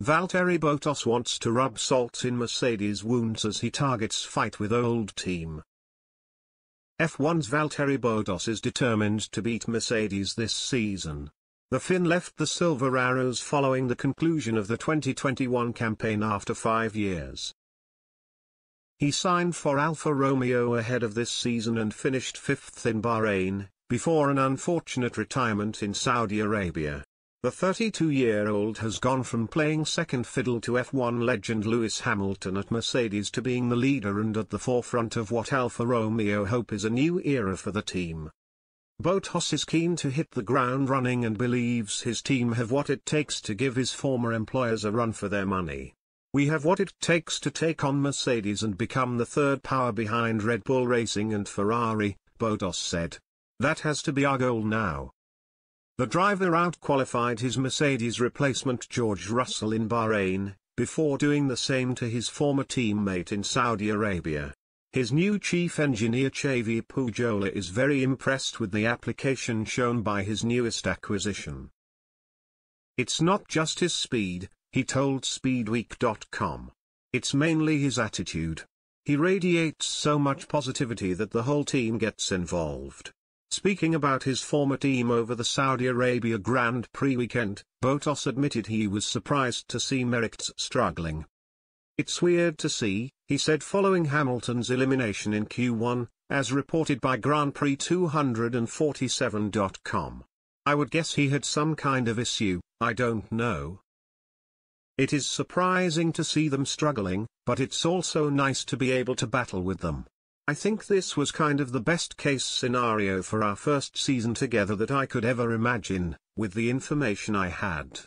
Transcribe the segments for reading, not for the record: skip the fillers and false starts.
Valtteri Bottas wants to rub salt in Mercedes' wounds as he targets fight with old team. F1's Valtteri Bottas is determined to beat Mercedes this season. The Finn left the Silver Arrows following the conclusion of the 2021 campaign after 5 years. He signed for Alfa Romeo ahead of this season and finished 5th in Bahrain, before an unfortunate retirement in Saudi Arabia. The 32-year-old has gone from playing second fiddle to F1 legend Lewis Hamilton at Mercedes to being the leader and at the forefront of what Alfa Romeo hope is a new era for the team. Bottas is keen to hit the ground running and believes his team have what it takes to give his former employers a run for their money. "We have what it takes to take on Mercedes and become the third power behind Red Bull Racing and Ferrari," Bottas said. "That has to be our goal now." The driver out-qualified his Mercedes replacement George Russell in Bahrain, before doing the same to his former teammate in Saudi Arabia. His new chief engineer Xavier Pujola is very impressed with the application shown by his newest acquisition. "It's not just his speed," he told Speedweek.com. "It's mainly his attitude. He radiates so much positivity that the whole team gets involved." Speaking about his former team over the Saudi Arabia Grand Prix weekend, Bottas admitted he was surprised to see Mercedes struggling. "It's weird to see," he said following Hamilton's elimination in Q1, as reported by Grand Prix 247.com. "I would guess he had some kind of issue, I don't know. It is surprising to see them struggling, but it's also nice to be able to battle with them. I think this was kind of the best case scenario for our first season together that I could ever imagine, with the information I had."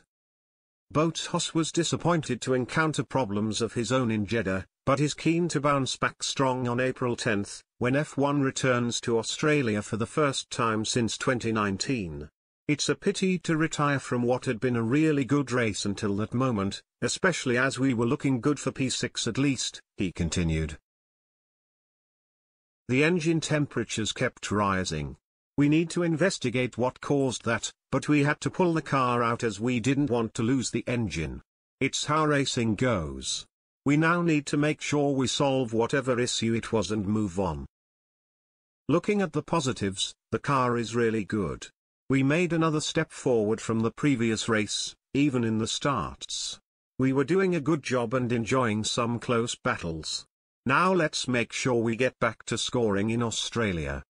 Bottas was disappointed to encounter problems of his own in Jeddah, but is keen to bounce back strong on April 10, when F1 returns to Australia for the first time since 2019. "It's a pity to retire from what had been a really good race until that moment, especially as we were looking good for P6 at least," he continued. The engine temperatures kept rising. "We need to investigate what caused that, but we had to pull the car out as we didn't want to lose the engine. It's how racing goes. We now need to make sure we solve whatever issue it was and move on." Looking at the positives, the car is really good. "We made another step forward from the previous race, even in the starts. We were doing a good job and enjoying some close battles. Now let's make sure we get back to scoring in Australia."